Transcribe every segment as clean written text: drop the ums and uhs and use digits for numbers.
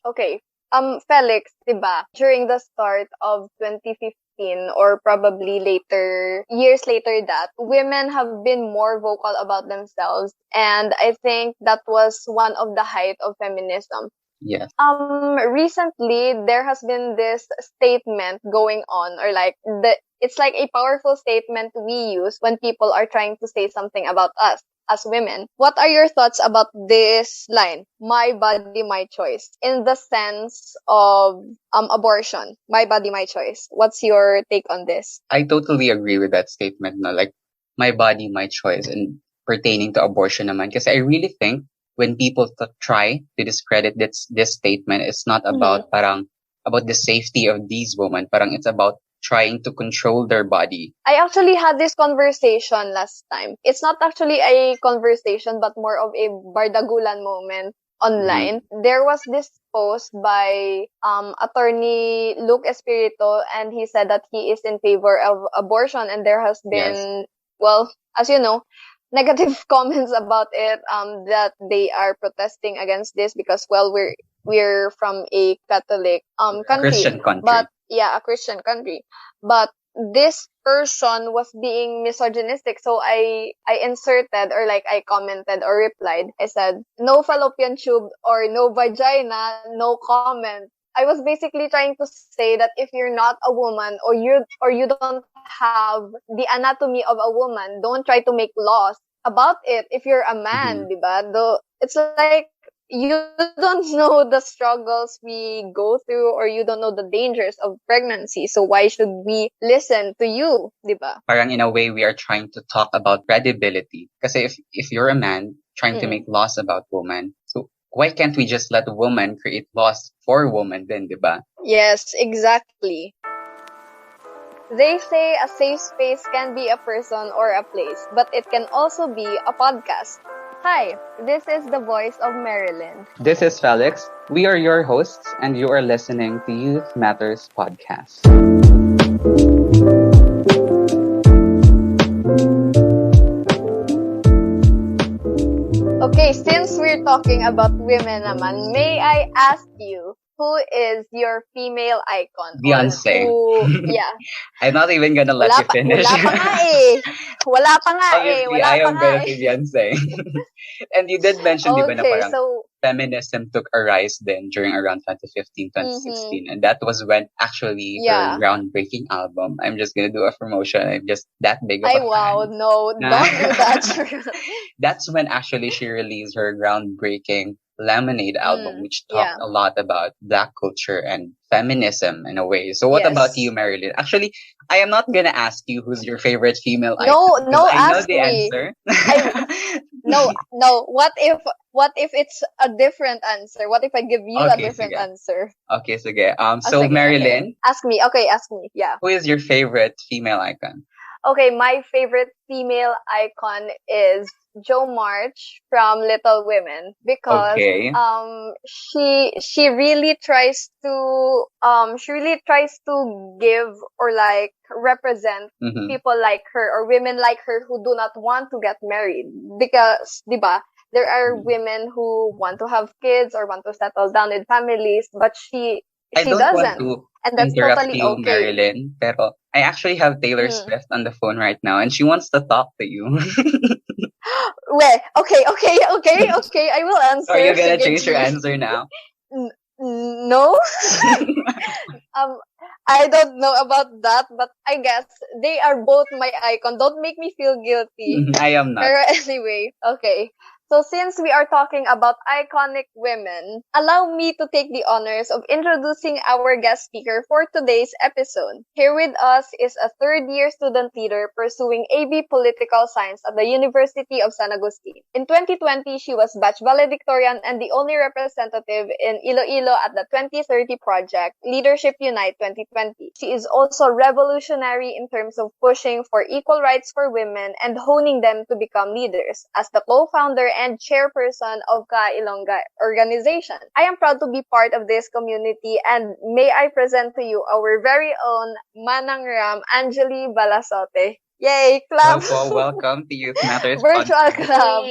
Okay. Felix, diba, during the start of 2015 or probably later, years later that, women have been more vocal about themselves. And I think that was one of the height of feminism. Yes. Recently, there has been this statement going on, or like it's like a powerful statement we use when people are trying to say something about us as women. What are your thoughts about this line? My body, my choice. In the sense of abortion. My body, my choice. What's your take on this? I totally agree with that statement, no? Like, my body, my choice, and pertaining to abortion naman. Because I really think when people try to discredit this statement, it's not about about the safety of these women. Parang it's about trying to control their body. I actually had this conversation last time. It's not actually a conversation, but more of a bardagulan moment online. There was this post by attorney Luke Espirito, and he said that he is in favor of abortion, and there has been, well, as you know, negative comments about it, that they are protesting against this because, well, we're from a Catholic country, Christian country. but yeah, a Christian country. But this person was being misogynistic, so I inserted, or like I commented or replied. I said, no fallopian tube or no vagina, no comment. I was basically trying to say that if you're not a woman, or you don't have the anatomy of a woman, don't try to make laws about it. If you're a man, diba? Though it's like you don't know the struggles we go through, or you don't know the dangers of pregnancy. So why should we listen to you, diba? Parang in a way, we are trying to talk about credibility. Kasi if you're a man trying to make laws about women, so why can't we just let a woman create laws for women then, diba? Yes, exactly. They say a safe space can be a person or a place, but it can also be a podcast. Hi, this is the voice of Marilyn. This is Felix. We are your hosts, and you are listening to Youth Matters Podcast. Okay, since we're talking about women naman, may I ask you, who is your female icon? Beyonce. Yeah. I'm not even gonna let you finish. Wala pa nga eh. Obviously, I am gonna say Beyonce. And you did mention, di ba, na parang feminism took a rise then during around 2015, 2016. And that was when actually her groundbreaking album, I'm just gonna do a promotion, I'm just that big of a fan. Wow, no, don't do that. That's when actually she released her groundbreaking Lemonade album, which talked a lot about Black culture and feminism in a way. So what about you, Marilyn? Actually, I am not gonna ask you who's your favorite female icon. No, I know ask the me. answer. No. What if it's a different answer? What if I give you a different answer? Okay, sige. So Marilyn, okay. Ask me. Okay, ask me. Yeah. Who is your favorite female icon? Okay, my favorite female icon is Jo March from Little Women, because she really tries to give, or like represent people like her, or women like her who do not want to get married, because diba, there are women who want to have kids or want to settle down with families, but she doesn't. Want to and that's interrupt totally you, okay. Marilyn, pero I actually have Taylor Swift on the phone right now, and she wants to talk to you. Wait, okay, I will answer. Are you gonna change your answer now? No. I don't know about that, but I guess they are both my icon. Don't make me feel guilty. I am not. Pero anyway, okay. So since we are talking about iconic women, allow me to take the honors of introducing our guest speaker for today's episode. Here with us is a third-year student leader pursuing AB Political Science at the University of San Agustin. In 2020, she was batch valedictorian and the only representative in Iloilo at the 2030 project, Leadership Unite 2020. She is also revolutionary in terms of pushing for equal rights for women and honing them to become leaders. As the co-founder and chairperson of Ka-Ilongga organization, I am proud to be part of this community, and may I present to you our very own Manang Ram, Angelie Valasote. Yay! Clap! Welcome to Youth Matters Virtual clap.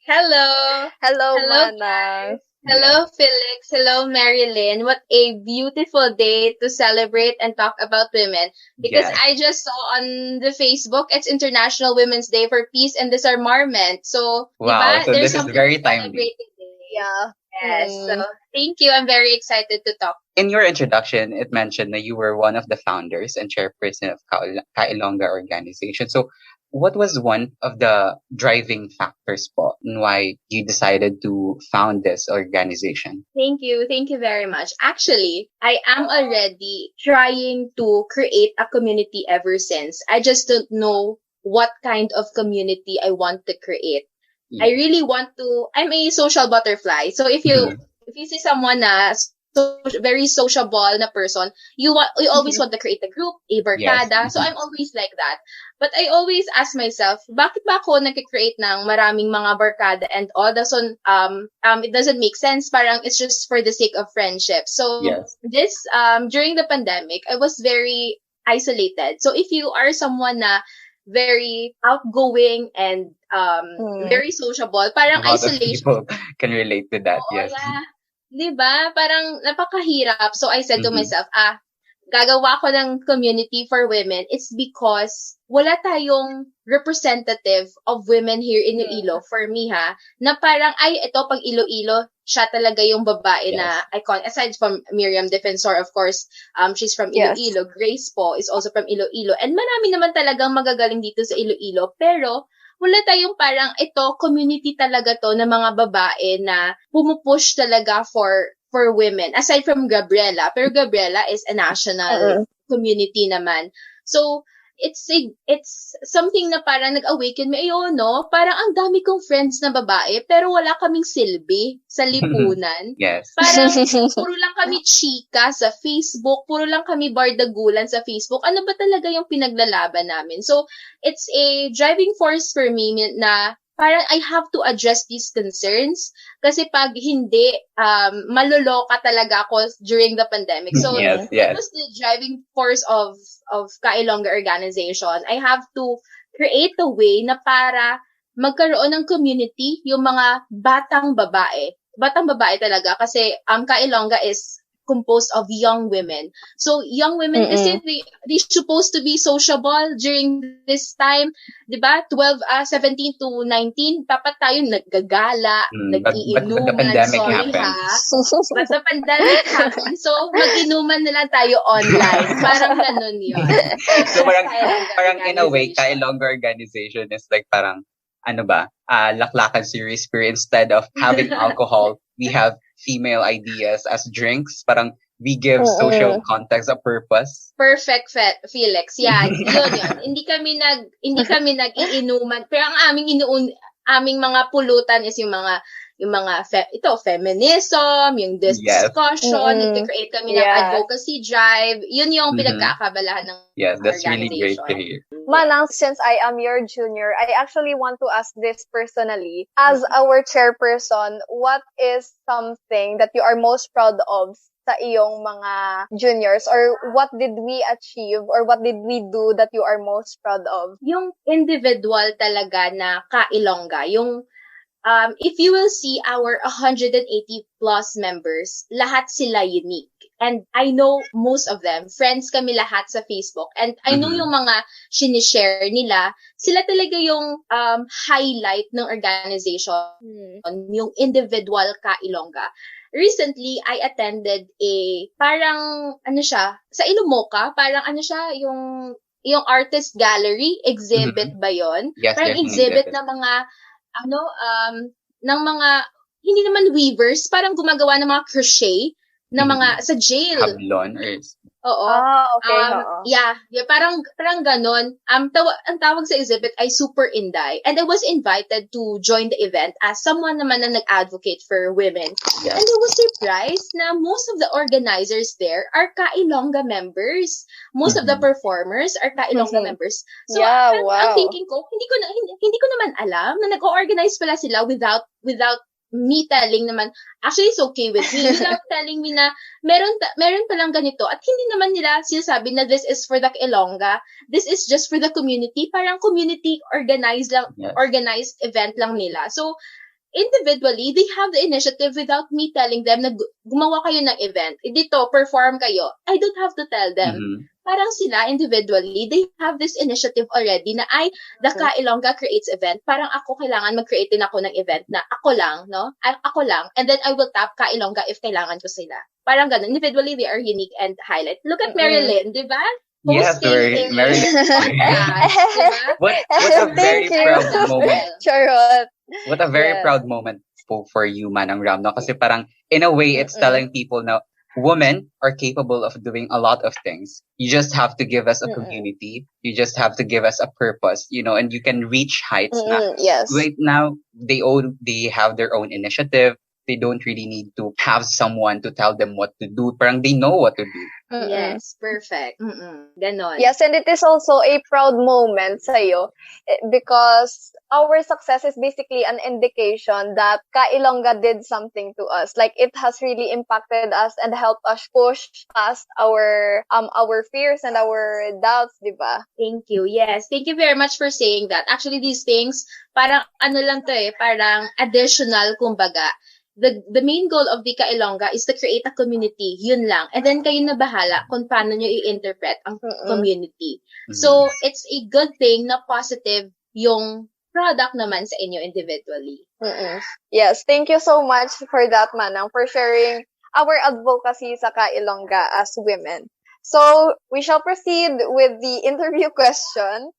Hello, Manang. Yes. Hello, Felix. Hello, Marilyn. What a beautiful day to celebrate and talk about women. Because Yes. I just saw on the Facebook, it's International Women's Day for Peace and Disarmament. So, di Wow. ba? So There's this is something to very timely. celebrate today. Yeah. Yes. So, thank you. I'm very excited to talk. In your introduction, it mentioned that you were one of the founders and chairperson of Ka-Ilongga organization. So what was one of the driving factors po in why you decided to found this organization? Thank you. Thank you very much. Actually, I am already trying to create a community ever since. I just don't know what kind of community I want to create. I Yeah. really want to, I'm a social butterfly. So Mhm. if you see someone na very sociable na person, you always want to create a group, a Yes. barkada. So Mhm. I'm always like that. But I always ask myself, bakit ba ako nag-create ng maraming mga barkada and all? It doesn't make sense. Parang it's just for the sake of friendship. So Yes. during the pandemic, I was very isolated. So if you are someone na very outgoing and very sociable, A parang lot of isolation. people can relate to that. Oo, Yes. yeah. 'Di ba? Parang napakahirap. So I said to Hmm. myself, gagawa ko ng community for women. It's because wala tayong representative of women here in Iloilo, for me na parang, ito pang Iloilo, siya talaga yung babae na Yes. icon. Aside from Miriam Defensor, of course, she's from Iloilo. Grace po is also from Iloilo. And marami naman talagang magagaling dito sa Iloilo. Pero, wala tayong parang community talaga to ng mga babae na pumupush talaga for women. Aside from Gabriela. Pero Gabriela is a national community naman. So, it's something na parang nag-awaken me. Ayun, no? Parang ang dami kong friends na babae, pero wala kaming silbi sa lipunan. Yes. Parang puro lang kami chika sa Facebook, puro lang kami bardagulan sa Facebook. Ano ba talaga yung pinaglalaban namin? So, it's a driving force for me na parang I have to address these concerns kasi pag hindi, maloloka talaga ako during the pandemic. So, Yes. that Yes. was the driving force of Ka-Ilongga organization. I have to create a way na para magkaroon ng community yung mga batang babae. Batang babae talaga kasi Ka-Ilongga is composed of young women. So, young women kasi they supposed to be sociable during this time. 'Di ba? 17 to 19, dapat tayo naggagala, But the nag-iinuman. pandemic Sorry happened. But the pandemic happened, so mag-inuman na lang tayo online. Parang ganun yun. So Ka-Ilongga parang in a way, organization. Ka-Ilongga organization is like parang, ano ba, lak-lakan series where instead of having alcohol, we have female ideas as drinks. Parang we give social context a purpose. Perfect, Felix. Yan, yun. Hindi kami nag-iinuman. Pero ang aming mga pulutan is yung mga feminism, yung discussion, nag-create kami ng advocacy drive. Yun yung pinagkakabalahan ng Yes, that's really great organization. to hear. Manang, since I am your junior, I actually want to ask this personally. As our chairperson, what is something that you are most proud of sa iyong mga juniors? Or what did we achieve or what did we do that you are most proud of? Yung individual talaga na Ka-Ilongga, yung if you will see our 180 plus members, lahat sila unique. And I know most of them, friends kami lahat sa Facebook. And I know yung mga sinishare nila, sila talaga yung highlight ng organization, yung individual Ka-Ilongga. Recently, I attended parang, sa Ilomoka, parang yung artist gallery, exhibit ba yun? Yes, Parang there's an exhibit exhibit. na mga ng mga, hindi naman weavers, parang gumagawa ng mga crochet na mga sa jail. Hablon or Oo. Okay. Yeah, parang ganon. Ang tawag sa exhibit ay Super Inday. And I was invited to join the event as someone naman na nag-advocate for women. Yes. And I was surprised na most of the organizers there are Ka-Ilongga members. Most of the performers are Ka-Ilongga members. So, ang thinking ko, hindi ko naman alam na nag-organize pala sila without me telling naman, actually it's okay with me, without telling me na meron palang ganito at hindi naman nila sinasabi na this is for the Ka-Ilongga, this is just for the community, parang community organized event lang nila. So individually, they have the initiative without me telling them na gumawa kayo ng event. Dito, perform kayo. I don't have to tell them. Mhm. Parang sila, individually, they have this initiative already na the Ka-Ilongga creates event. Parang ako kailangan mag-create din ako ng event na ako lang, no? Ako lang. And then I will tap Ka-Ilongga if kailangan ko sila. Parang ganun. Individually, they are unique and highlight. Look at Marilyn, di ba? Yes, Hosting Marilyn. podcast, di ba? What a very Thank you. proud moment. Charot. What a very Yes. proud moment for you, Manang Ram, no? Kasi parang, in a way, it's telling people na women are capable of doing a lot of things. You just have to give us a community. You just have to give us a purpose, and you can reach heights na. Yes. Right now, they have their own initiative. They don't really need to have someone to tell them what to do. Parang they know what to do. Yes, perfect. Ganon. Yes, and it is also a proud moment sa'yo because our success is basically an indication that Ka-Ilongga did something to us. Like, it has really impacted us and helped us push past our fears and our doubts, di ba? Thank you. Yes. Thank you very much for saying that. Actually, these things, parang lang to parang additional, kumbaga. The main goal of the Ka-Ilongga is to create a community. Yun lang. And then kayo na bahala kung paano nyo i-interpret ang community. So, it's a good thing na positive yung product naman sa inyo individually. Yes, thank you so much for that, Manang, for sharing our advocacy sa Ka-Ilongga as women. So, we shall proceed with the interview question.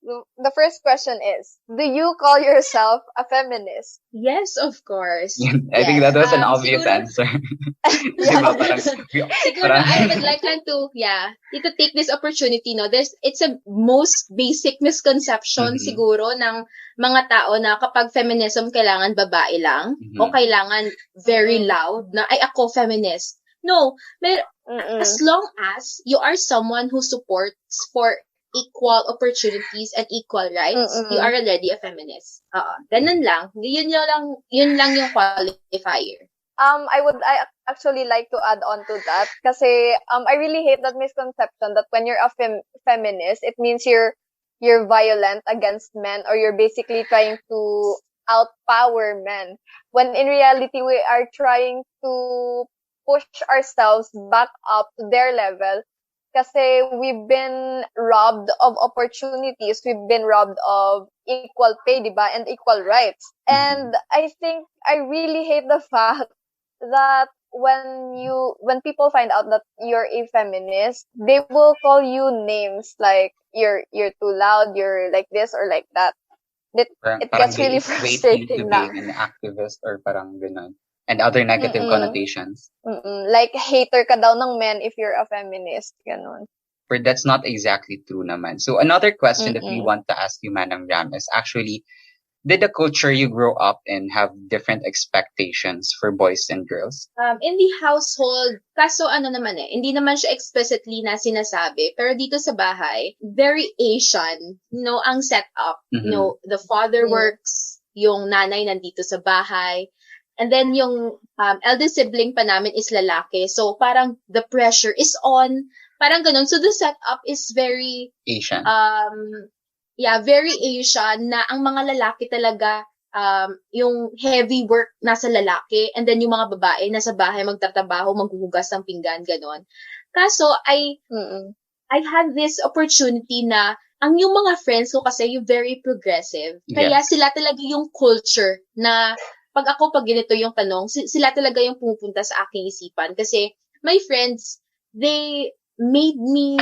The first question is, do you call yourself a feminist? Yes, of course. I think that was an obvious siguro, answer. Siguro, I would like to take this opportunity, no? It's a most basic misconception siguro ng mga tao na kapag feminism, kailangan babae lang o kailangan very loud na, ay, ako feminist. No, as long as you are someone who supports for equal opportunities and equal rights, you are already a feminist. Ganun lang. Yun lang yung qualifier. I actually like to add on to that kasi I really hate that misconception that when you're a feminist, it means you're violent against men or you're basically trying to outpower men. When in reality, we are trying to push ourselves back up to their level. Kasi we've been robbed of opportunities. We've been robbed of equal pay, diba? And equal rights. And I think I really hate the fact that when people find out that you're a feminist, they will call you names like you're too loud, you're like this or like that. It gets really frustrating na. Being an activist or parang ganun. And other negative connotations. Like, hater ka daw ng men if you're a feminist. Ganun. But that's not exactly true naman. So another question that we want to ask you, Manang Ram, is actually, did the culture you grow up in have different expectations for boys and girls? In the household, kaso hindi naman siya explicitly na sinasabi. Pero dito sa bahay, very Asian, ang setup. The father works, yung nanay nandito sa bahay. And then yung eldest sibling pa namin is lalaki. So parang the pressure is on. Parang ganun. So the setup is very Asian. Very Asian na ang mga lalaki talaga yung heavy work nasa lalaki and then yung mga babae nasa bahay magtatrabaho, maghuhugas ng pinggan, ganun. Kaso I had this opportunity na ang yung mga friends ko kasi yung very progressive. Kaya sila talaga yung culture na pag ganito yung tanong, sila talaga yung pumupunta sa aking isipan. Kasi my friends, they made me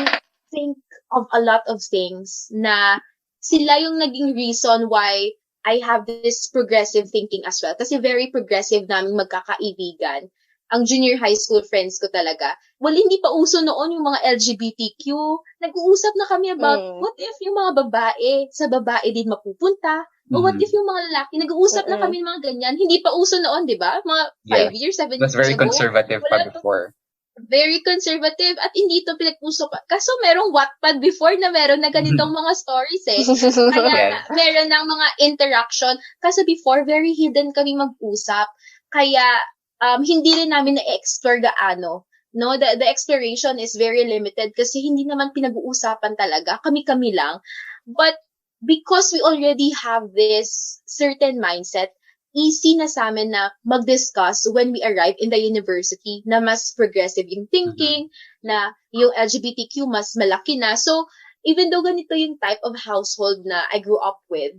think of a lot of things na sila yung naging reason why I have this progressive thinking as well. Kasi very progressive naming magkakaibigan. Ang junior high school friends ko talaga. Well, hindi pa uso noon yung mga LGBTQ. Nag-uusap na kami about what if yung mga babae, sa babae din mapupunta? O what if yung mga lalaki, nag-uusap na kami ng mga ganyan. Hindi pa uso noon, di ba? Mga 5 years, 7 years ago. That's very conservative pa before. Very conservative at hindi ito pinag-uso pa. Kaso merong Wattpad before na meron na ganitong mga stories eh. Kaya meron ng mga interaction. Kasi before, very hidden kami mag-usap. Kaya hindi rin namin na-explore gaano. No, the exploration is very limited kasi hindi naman pinag-uusapan talaga. Kami-kami lang. But because we already have this certain mindset, easy na sa amin na mag-discuss when we arrive in the university na mas progressive yung thinking, na yung LGBTQ mas malaki na. So, even though ganito yung type of household na I grew up with,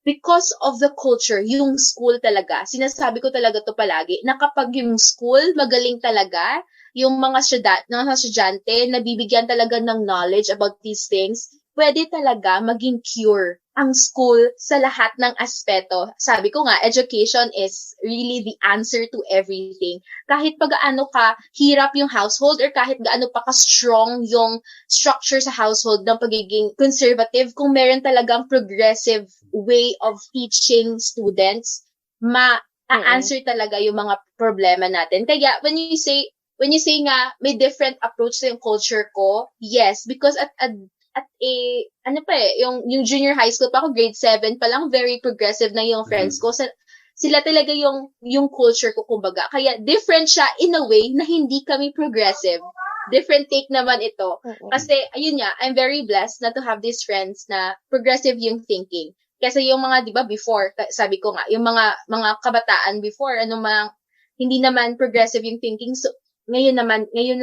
because of the culture, yung school talaga, sinasabi ko talaga to palagi, na kapag yung school magaling talaga, yung mga estudyante na bibigyan talaga ng knowledge about these things, pwede talaga maging cure ang school sa lahat ng aspeto. Sabi ko nga, education is really the answer to everything. Kahit pag-ano ka, hirap yung household or kahit gaano pa ka-strong yung structure sa household ng pagiging conservative, kung meron talagang progressive way of teaching students, ma-answer talaga yung mga problema natin. Kaya when you say nga may different approach sa yung culture ko, yes, because at yung junior high school pa ako, grade 7 pa lang, very progressive na yung friends ko. Sila talaga yung culture ko, kumbaga. Kaya different siya in a way na hindi kami progressive. Different take naman ito. Kasi, ayun nga, I'm very blessed na to have these friends na progressive yung thinking. Kasi yung mga, di ba, before, sabi ko nga, yung mga kabataan before, hindi naman progressive yung thinking. So, ngayon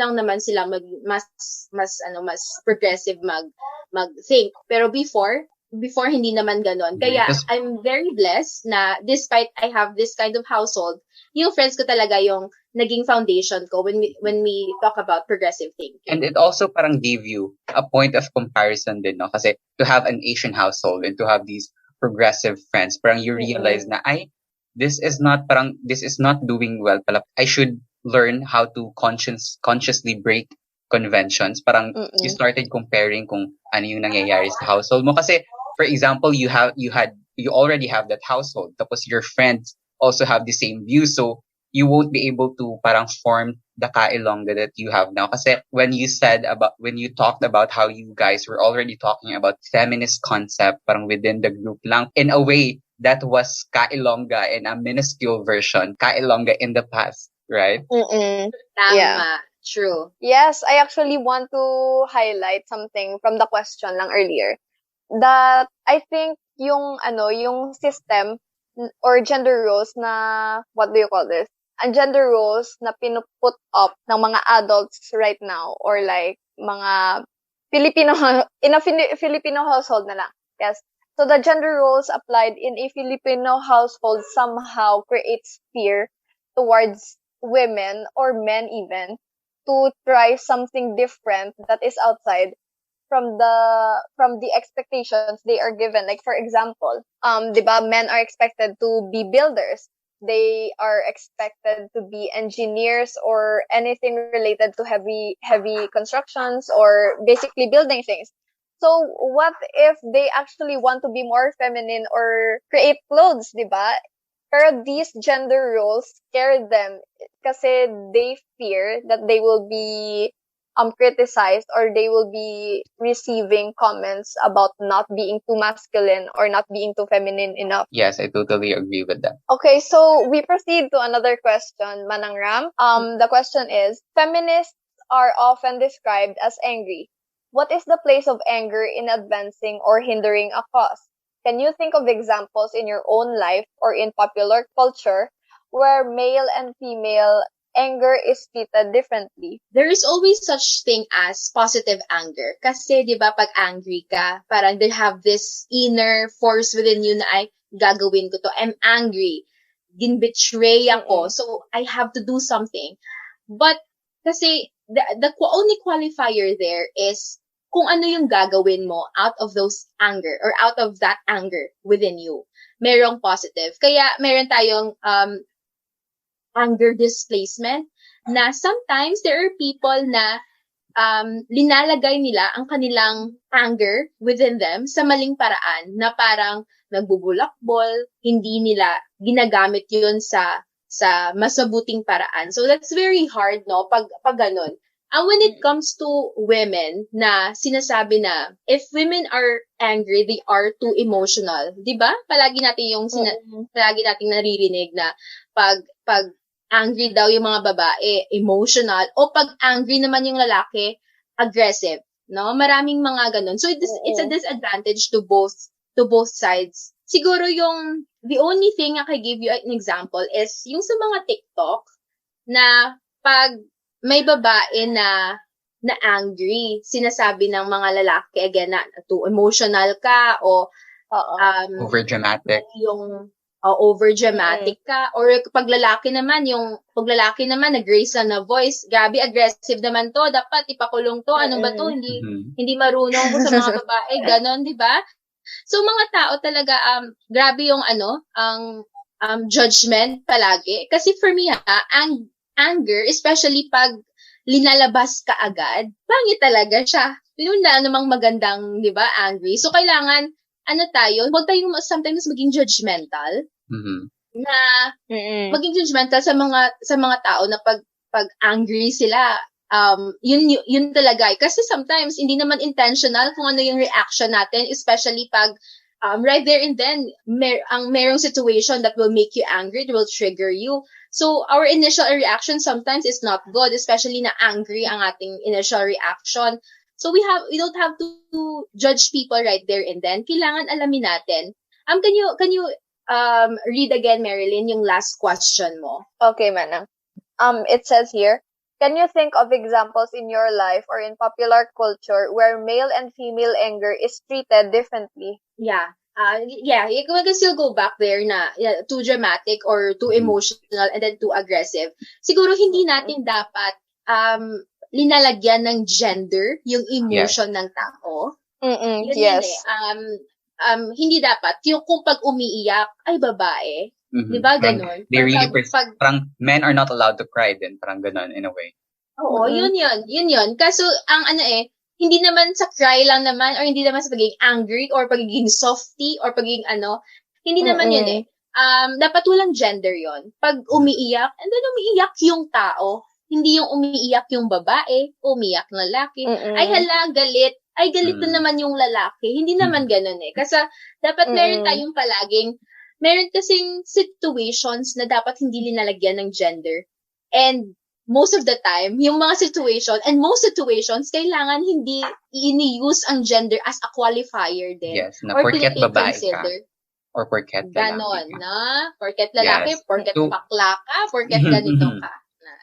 lang naman sila mas progressive mag-think. Pero before hindi naman ganon. Kaya I'm very blessed na despite I have this kind of household, yung friends ko talaga yung naging foundation ko when we talk about progressive thinking. And it also parang gave you a point of comparison din, no? Kasi to have an Asian household and to have these progressive friends, parang you realize na this is not doing well pala. I should learn how to consciously break conventions. Parang you started comparing kung ano yung nangyayari sa household mo. Kasi, for example, you already have that household. Tapos your friends also have the same views. So, you won't be able to parang form the Ka-Ilongga that you have now. Kasi when you talked about how you guys were already talking about feminist concept parang within the group lang, in a way, that was Ka-Ilongga in a minuscule version. Ka-Ilongga in the past. Right? Tama. Yeah. True. Yes, I actually want to highlight something from the question lang earlier. That I think yung system or gender roles na, what do you call this? Ang gender roles na pinuput up ng mga adults right now, or like mga Filipino, in a Filipino household na lang. Yes. So the gender roles applied in a Filipino household somehow creates fear towards women or men even to try something different that is outside from the expectations they are given. Like for example, diba, men are expected to be builders. They are expected to be engineers or anything related to heavy constructions or basically building things. So what if they actually want to be more feminine or create clothes, diba? Pero these gender roles scare them kasi they fear that they will be criticized or they will be receiving comments about not being too masculine or not being too feminine enough. Yes, I totally agree with that. Okay, so we proceed to another question, Manang Ram. The question is, feminists are often described as angry. What is the place of anger in advancing or hindering a cause? Can you think of examples in your own life or in popular culture where male and female anger is treated differently? There is always such thing as positive anger. Kasi, di ba, pag angry ka, parang they have this inner force within you na ay, gagawin ko to. I'm angry. Ginbetray ako. So, I have to do something. But, kasi, the only qualifier there is kung ano yung gagawin mo out of those anger or out of that anger within you. Merong positive. Kaya meron tayong anger displacement na sometimes there are people na linalagay nila ang kanilang anger within them sa maling paraan na parang nagbubulakbol, hindi nila ginagamit yun sa masabuting paraan. So that's very hard, no, pag ganun. And when it comes to women na sinasabi na if women are angry, they are too emotional. 'Di ba? Palagi natin naririnig na pag angry daw yung mga babae, emotional, o pag angry naman yung lalaki, aggressive, no? Maraming mga ganun. So it's a disadvantage to both sides siguro the only thing I can give you an example is yung sa mga TikTok na pag may babae na angry, sinasabi ng mga lalaki again na too emotional ka o Over dramatic. yung over dramatic ka, or pag lalaki naman nag-raise lang na voice, grabe aggressive naman to, dapat ipakulong to, ano ba to, hindi marunong ko sa mga babae, ganon, di ba? So mga tao talaga grabe yung ang judgment palagi, kasi for me anger, especially pag linalabas ka agad, pangit talaga siya. Yun na namang magandang, di ba, angry. So kailangan huwag tayong sometimes maging judgmental. Na maging judgmental sa mga tao na pag angry sila, yun talaga. Kasi sometimes hindi naman intentional kung ano yung reaction natin, especially pag right there and then merong situation that will make you angry, it will trigger you. So our initial reaction sometimes is not good, especially na angry ang ating initial reaction. So we don't have to judge people right there and then. Kailangan alamin natin. Can you read again, Marilyn, yung last question mo? Okay, Manang. It says here, can you think of examples in your life or in popular culture where male and female anger is treated differently? Yeah. You can still go back there na too dramatic or too emotional and then too aggressive. Siguro hindi natin dapat linalagyan ng gender yung emotion ng tao. Yes. Hindi dapat yung kung pag umiiyak ay babae. Di ba ganon? They really parang men are not allowed to cry din, parang ganon in a way. Oo, yun. Kaso ang hindi naman sa cry lang naman, or hindi naman sa pagiging angry or pagiging softy or pagiging hindi naman yun eh. Dapat walang gender yon. Pag umiiyak, and then umiiyak yung tao, hindi yung umiiyak yung babae, umiiyak ng lalaki. Ay hala, galit. Ay galit na naman yung lalaki. Hindi naman ganun eh. Kasi dapat meron kasing situations na dapat hindi linalagyan ng gender. And most of the time, yung mga most situations, kailangan hindi ini-use ang gender as a qualifier din. Yes, na porket babae ka. Or porket lalaki ganon, ka. Na? Porket lalaki, porket bakla ka, porket ganito ka.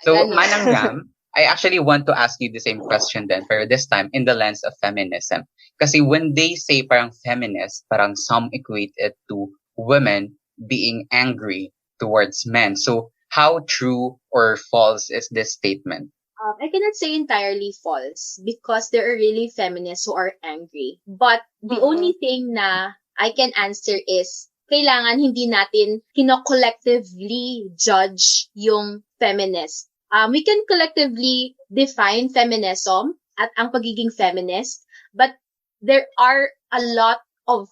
So, Manang Ram, I actually want to ask you the same question then, pero this time in the lens of feminism. Kasi when they say parang feminist, parang some equate it to women being angry towards men. So, how true or false is this statement? I cannot say entirely false because there are really feminists who are angry. But the only thing na I can answer is kailangan hindi natin collectively judge yung feminist. We can collectively define feminism at ang pagiging feminist, but there are a lot of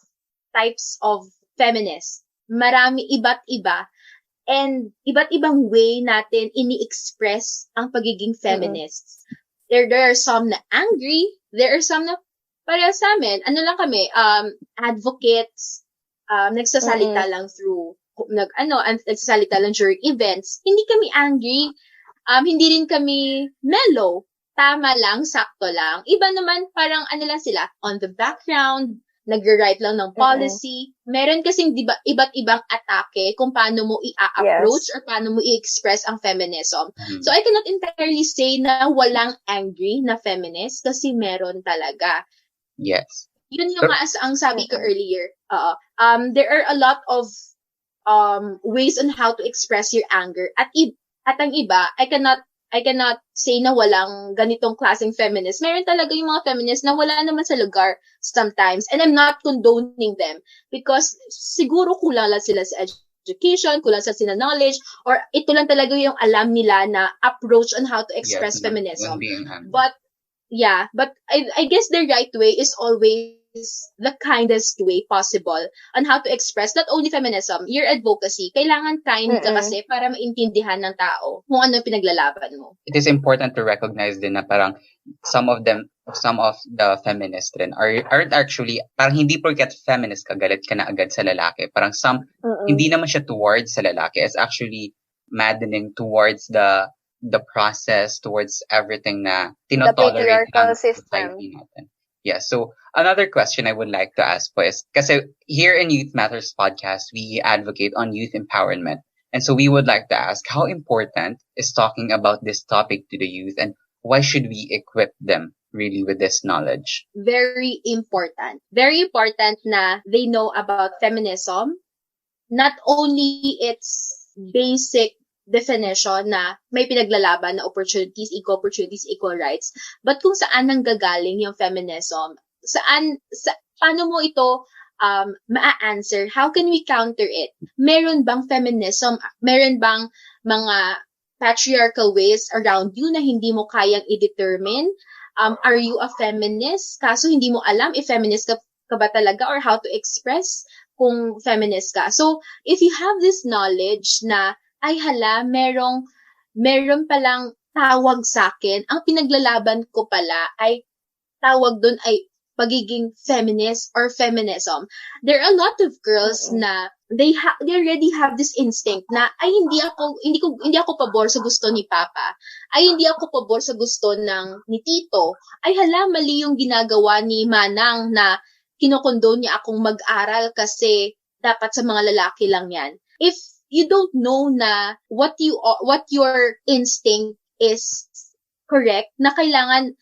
types of feminists. Marami iba't iba. And iba't ibang way natin ini-express ang pagiging feminists. There are some na angry, there are some na para sa amin, lang kami, advocates, nagsasalita lang through, nagsasalita lang during events. Hindi kami angry, hindi rin kami mellow, tama lang, sakto lang. Iba naman, parang lang sila, on the background, nag-write lang ng policy. Meron kasing iba't ibang atake kung paano mo i-approach or paano mo i-express ang feminism. So I cannot entirely say na walang angry na feminist kasi meron talaga. Yes. Yun yung ang sabi ko earlier. There are a lot of ways on how to express your anger. At ang iba, I cannot say na walang ganitong klaseng feminist. Meron talaga yung mga feminists na wala naman sa lugar sometimes. And I'm not condoning them because siguro kulang lang sila sa education, kulang sila sa knowledge, or ito lang talaga yung alam nila na approach on how to express feminism. But I guess the right way is always the kindest way possible on how to express not only feminism, your advocacy. Kailangan kind ka kasi para maintindihan ng tao kung ano pinaglalaban mo. It is important to recognize din na parang some of the feminists rin aren't actually, parang hindi porket feminist ka, galit ka na agad sa lalaki. Parang hindi naman siya towards sa lalaki. It's actually maddening towards the process, towards everything na tinotolerate ng society natin. Yeah, so another question I would like to ask po is, kasi here in Youth Matters podcast, we advocate on youth empowerment. And so we would like to ask, how important is talking about this topic to the youth, and why should we equip them really with this knowledge? Very important. Very important na they know about feminism. Not only its basic definition na may pinaglalaban na opportunities, equal opportunities, equal rights, but kung saan nanggagaling yung feminism, paano mo ito ma-answer? How can we counter it? Meron bang feminism? Meron bang mga patriarchal ways around you na hindi mo kayang i-determine? Are you a feminist? Kaso hindi mo alam if feminist ka ba talaga or how to express kung feminist ka. So, if you have this knowledge na, ay hala, meron palang tawag sa akin, ang pinaglalaban ko pala ay tawag dun ay pagiging feminist or feminism. There are a lot of girls na they already have this instinct na ay hindi ako pabor sa gusto ni Papa. Ay hindi ako pabor sa gusto ni Tito. Ay hala, mali yung ginagawa ni Manang na kinokondone niya akong mag-aral kasi dapat sa mga lalaki lang yan. If you don't know na what your instinct is correct, na kailangan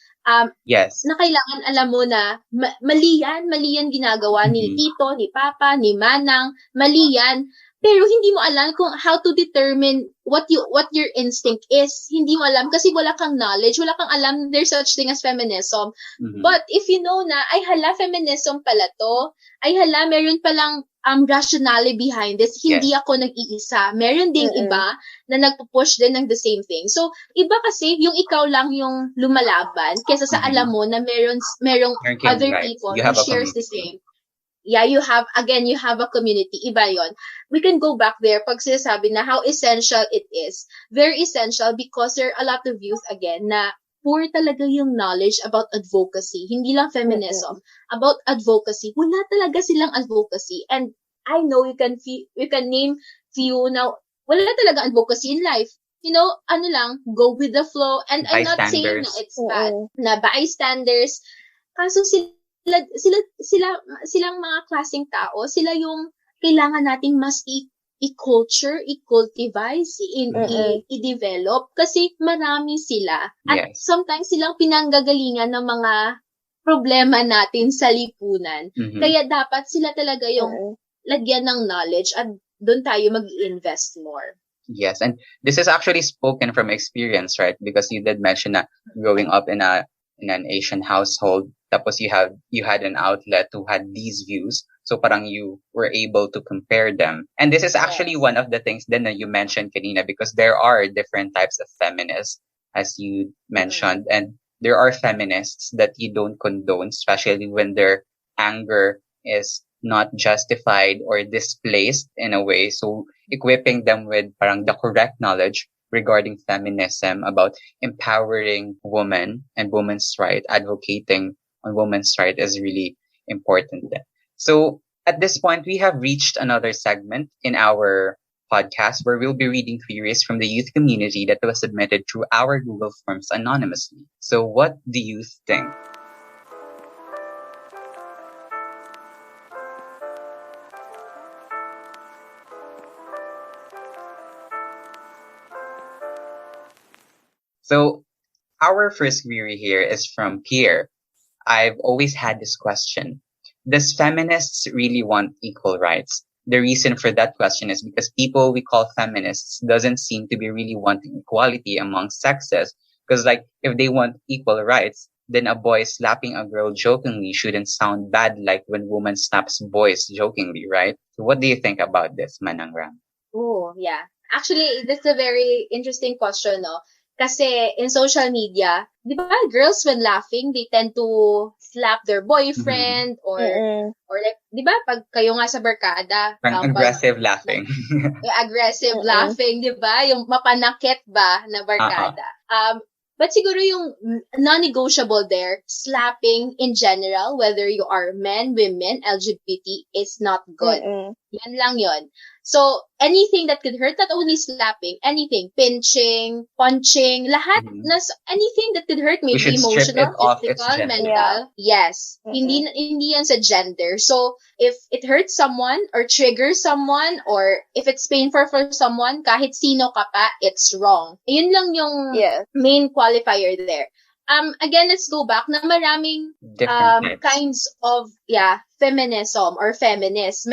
Yes. na kailangan alam mo na mali yan ginagawa ni Tito, ni Papa, ni Manang, mali yan. Pero hindi mo alam kung how to determine what your instinct is. Hindi mo alam kasi wala kang knowledge, wala kang alam there's such thing as feminism. But if you know na, ay hala, feminism pala to, ay hala, meron palang rationale behind this, hindi ako nag-iisa. Meron ding iba na nagpo-push din ng the same thing. So, iba kasi yung ikaw lang yung lumalaban kesa sa alam mo na merong other people who shares the same. Yeah, you have a community. Iba yon. We can go back there pag sinasabi na how essential it is. Very essential because there are a lot of youth again na poor talaga yung knowledge about advocacy. Hindi lang feminism. About advocacy. Wala talaga silang advocacy. And I know you can name few now. Wala talaga advocacy in life. You know, go with the flow. And I'm not saying na it's bad. Na bystanders. Kaso silang mga klaseng tao, sila yung kailangan nating mas i-culture, i-cultivate, i-develop kasi marami sila. At sometimes silang pinanggagalingan ng mga problema natin sa lipunan. Kaya dapat sila talaga yung lagyan ng knowledge at doon tayo mag-invest more. Yes, and this is actually spoken from experience, right? Because you did mention that growing up in an Asian household, tapos you had an outlet who had these views, so parang you were able to compare them. And this is actually one of the things then that you mentioned, Karina, because there are different types of feminists, as you mentioned, and there are feminists that you don't condone, especially when their anger is not justified or displaced in a way. So equipping them with parang the correct knowledge regarding feminism, about empowering women and women's right, advocating on women's right is really important. So at this point, we have reached another segment in our podcast where we'll be reading theories from the youth community that was submitted through our Google Forms anonymously. So what do you think? So our first query here is from Pierre. I've always had this question. Does feminists really want equal rights? The reason for that question is because people we call feminists doesn't seem to be really wanting equality among sexes. Because like, if they want equal rights, then a boy slapping a girl jokingly shouldn't sound bad like when woman slaps boys jokingly, right? So what do you think about this, Manang Ram? Oh, yeah. Actually, this is a very interesting question, no? Kasi in social media, di ba, girls when laughing, they tend to slap their boyfriend or like, di ba, pag kayo nga sa barkada, aggressive laughing. Aggressive laughing, di ba? Yung mapanakit ba na barkada. But siguro yung non-negotiable there, slapping in general, whether you are men, women, LGBT, is not good. Yan lang yun. So, anything that could hurt, not only slapping, anything, pinching, punching, lahat, anything that could hurt, We maybe should strip it emotional, off its physical, gender. mental, yes. Hindi yan sa gender. So, if it hurts someone, or triggers someone, or if it's painful for someone, kahit sino ka pa, it's wrong. Yun lang yung main qualifier there. Again, let's go back na maraming Different kinds of feminism or feminist.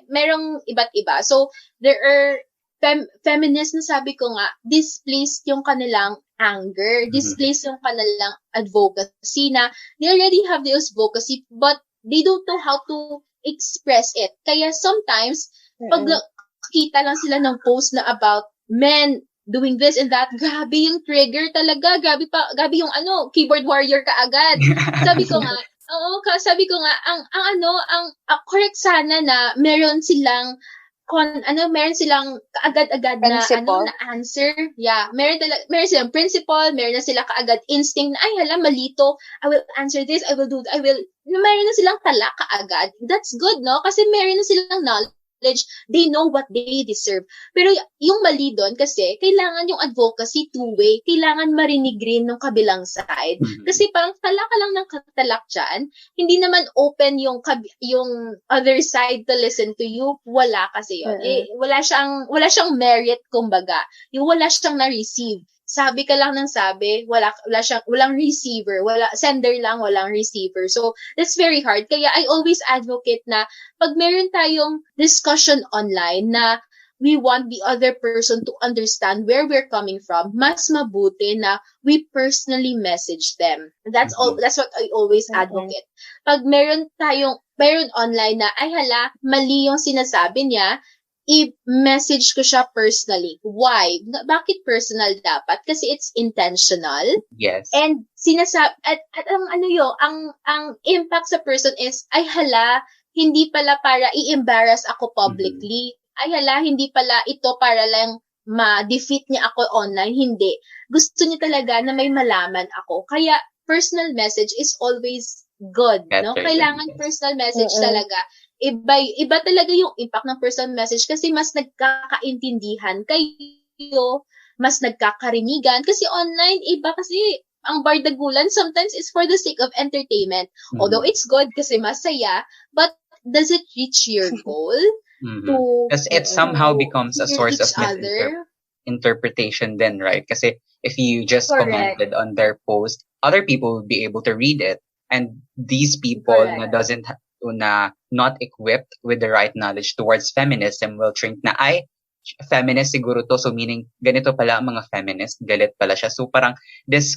Merong iba't iba. So there are feminists na sabi ko nga displaced yung kanilang anger, displaced yung kanilang advocacy na they already have this advocacy but they don't know how to express it. Kaya sometimes pag kita lang sila ng post na about men doing this and that, grabe yung trigger talaga, grabe yung keyboard warrior ka agad. Sabi ko nga, ang correct sana na meron silang kaagad-agad na na answer. Yeah, meron silang principle, meron na sila kaagad instinct na ay hala malito, I will answer this, I will do that, meron na silang tala kaagad. That's good, no? Kasi meron na silang knowledge, they know what they deserve. Pero yung mali doon kasi, kailangan yung advocacy two-way, kailangan marinig rin ng kabilang side. Kasi parang talak ka lang ng katalak dyan, hindi naman open yung other side to listen to you, wala kasi yun. Wala siyang merit, kumbaga. Yung wala siyang na-receive. Sabi ka lang ng sabi, walang receiver, sender lang, walang receiver. So, that's very hard. Kaya I always advocate na pag meron tayong discussion online na we want the other person to understand where we're coming from, mas mabuti na we personally message them. That's what I always advocate. Pag meron online na, ay hala, mali yung sinasabi niya, i-message ko siya personally. Why? Bakit personal dapat? Kasi it's intentional. Yes. And at ang impact sa person is, ay hala, hindi pala para i-embarrass ako publicly. Ay hala, hindi pala ito para lang ma-defeat niya ako online. Hindi. Gusto niya talaga na may malaman ako. Kaya personal message is always good, no? Kailangan personal message talaga. Iba talaga yung impact ng personal message kasi mas nagkakaintindihan kayo, mas nagkakarinigan. Kasi online, iba kasi ang bardagulan sometimes is for the sake of entertainment. Although it's good kasi masaya, but does it reach your goal? Because it somehow becomes a source of interpretation then, right? Kasi if you just commented on their post, other people will be able to read it. And these people na not equipped with the right knowledge towards feminism will think na ay, feminist siguro to, so meaning ganito pala ang mga feminist, galit pala siya. So parang this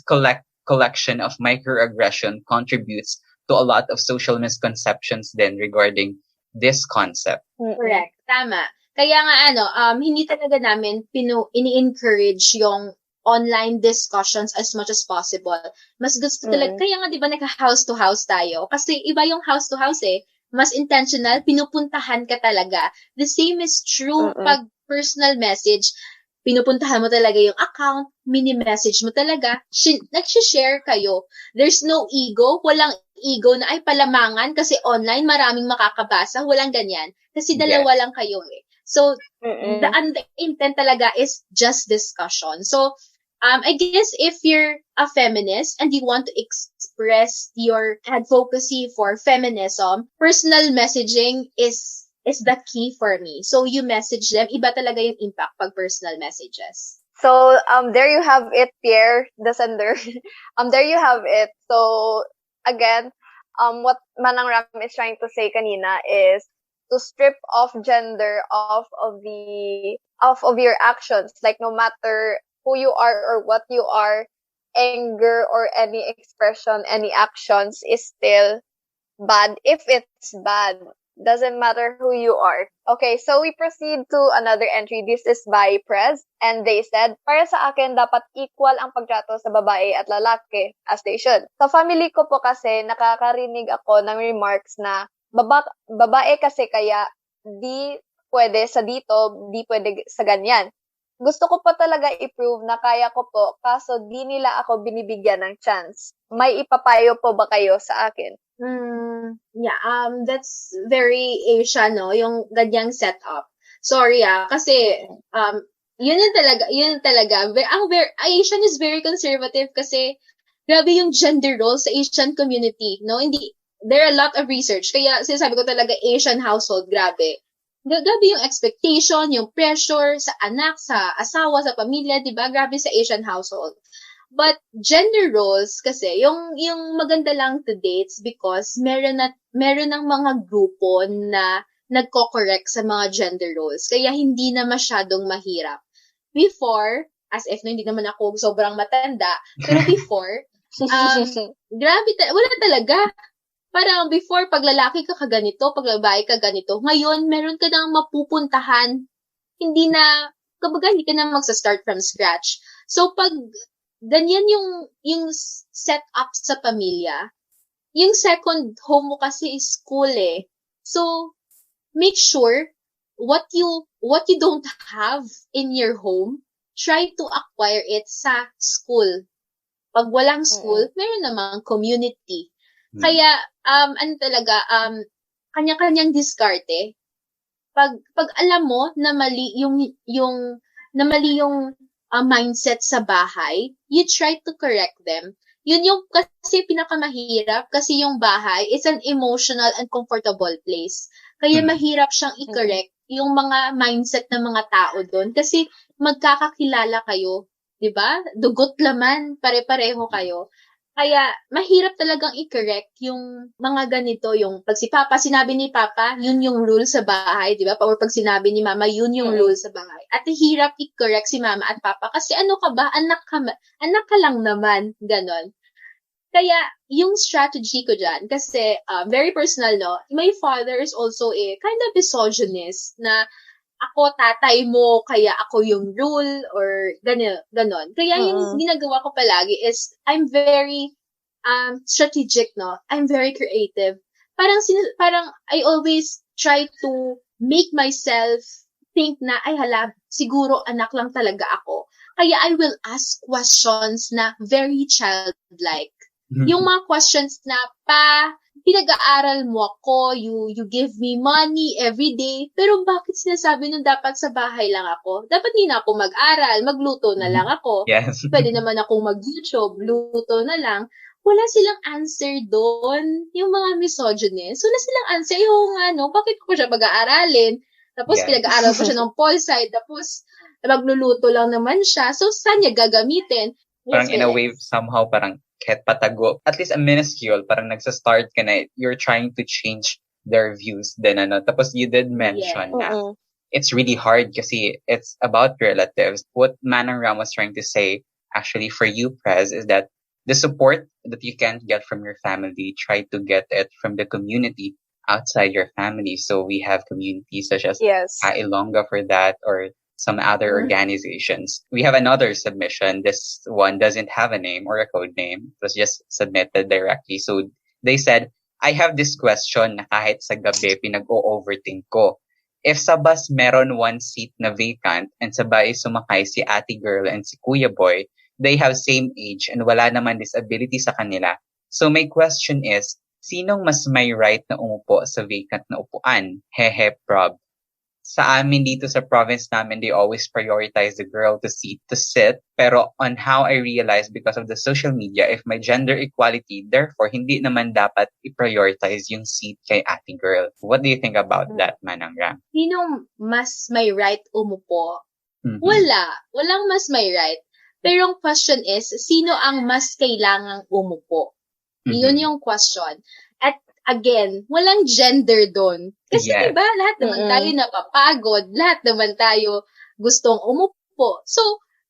collection of microaggression contributes to a lot of social misconceptions then regarding this concept. Correct. Tama. Kaya nga hindi talaga namin ini-encourage yung online discussions as much as possible. Mas gusto talaga, kaya nga 'di ba naka-house to house tayo? Kasi iba yung house to house mas intentional, pinupuntahan ka talaga. The same is true pag personal message, pinupuntahan mo talaga yung account, mini-message mo talaga, nag-share kayo. There's no ego, walang ego na ay palamangan kasi online maraming makakabasa, walang ganyan. Kasi dalawa lang kayo So, the intent talaga is just discussion. So, I guess if you're a feminist and you want to express your advocacy for feminism, personal messaging is the key for me. So you message them, iba talaga yung impact pag personal messages. So there you have it, Pierre, the sender. There you have it. So again, what Manang Ram is trying to say kanina is to strip off gender off of your actions. Like no matter who you are or what you are, anger or any expression, any actions is still bad if it's bad. Doesn't matter who you are. Okay, so we proceed to another entry. This is by Prez, and they said, para sa akin, dapat equal ang pagtrato sa babae at lalaki, as they should. Sa family ko po kasi, nakakarinig ako ng remarks na, babae kasi kaya di pwede sa dito, di pwede sa ganyan. Gusto ko pa talaga i-prove na kaya ko po, kaso di nila ako binibigyan ng chance. May ipapayo po ba kayo sa akin? That's very Asian, no? Yung ganyang setup. Sorry kasi yun talaga. Asian is very conservative kasi grabe yung gender role sa Asian community, no? There are a lot of research. Kaya sinasabi ko talaga Asian household, grabe. Grabe yung expectation, yung pressure sa anak, sa asawa, sa pamilya, 'di ba? Grabe sa Asian household. But gender roles kasi yung maganda lang to dates because meron ng mga grupo na nagko-correct sa mga gender roles. Kaya hindi na masyadong mahirap. Before, as if no, hindi naman ako sobrang matanda, pero before, grabe, wala talaga. Parang before, pag lalaki ka kaganito, pag babae ka ganito. Ngayon, meron ka nang mapupuntahan. Hindi ka na magsa-start from scratch. So, pag ganyan yung set up sa pamilya, yung second home mo kasi is school eh. So, make sure what you don't have in your home, try to acquire it sa school. Pag walang school, meron namang community. Kaya kanya-kanyang diskarte. Pag alam mo na mali yung mindset sa bahay, you try to correct them. Yun yung kasi pinakamahirap kasi yung bahay is an emotional and comfortable place. Kaya mahirap siyang i-correct yung mga mindset ng mga tao doon kasi magkakakilala kayo, 'di ba? Dugot laman, pare-pareho kayo. Kaya mahirap talagang i-correct yung mga ganito, yung pag sinabi ni Papa, yun yung rule sa bahay, 'di ba? Or pag sinabi ni Mama, yun yung rule sa bahay. At hirap i-correct si Mama at Papa kasi ano ka ba? Anak ka lang naman, ganon. Kaya, yung strategy ko dyan, kasi very personal, no? My father is also a kind of misogynist na ako tatay mo, kaya ako yung rule, or ganon. Kaya yung ginagawa ko palagi is, I'm very strategic, no? I'm very creative. Parang I always try to make myself think na, ay hala, siguro anak lang talaga ako. Kaya I will ask questions na very childlike. Yung mga questions na, pinag-aaral mo ako, you give me money every day, pero bakit sinasabi nung dapat sa bahay lang ako? Dapat hindi na ako mag-aral, magluto na lang ako. Yes. Pwede naman akong mag-YouTube, luto na lang. Wala silang answer doon, yung mga misogynist. Wala silang answer, bakit ko siya pag-aaralin? Tapos pinag-aaral ko siya ng pol side, tapos magluluto lang naman siya. So, saan niya gagamitin? Parang in a way, somehow, parang kahit patago, at least a minuscule, parang nagsa-start ka na, you're trying to change their views din, Tapos you did mention na it's really hard kasi it's about relatives. What Manang Ram was trying to say, actually, for you, Prez, is that the support that you can't get from your family, try to get it from the community outside your family. So we have communities such as Ka-Ilongga for that, or some other organizations. We have another submission. This one doesn't have a name or a code name. It was just submitted directly. So they said, I have this question na kahit sa gabi pinag-o-overthink ko. If sa bus meron one seat na vacant and sabay sumakay si ate girl and si kuya boy, they have same age and wala naman disability sa kanila. So my question is, sinong mas may right na umupo sa vacant na upuan? Hehe, prob. Sa amin dito sa province namin, they always prioritize the girl to sit. Pero on how I realized because of the social media, if may gender equality, therefore, hindi naman dapat i-prioritize yung seat kay ate girl. What do you think about that, Manang Ram? Sinong mas may right umupo? Walang mas may right. Pero ang question is, sino ang mas kailangang umupo? Yun yung question. At again, walang gender doon. Kasi diba, lahat naman tayo napapagod, lahat naman tayo gustong umupo. So,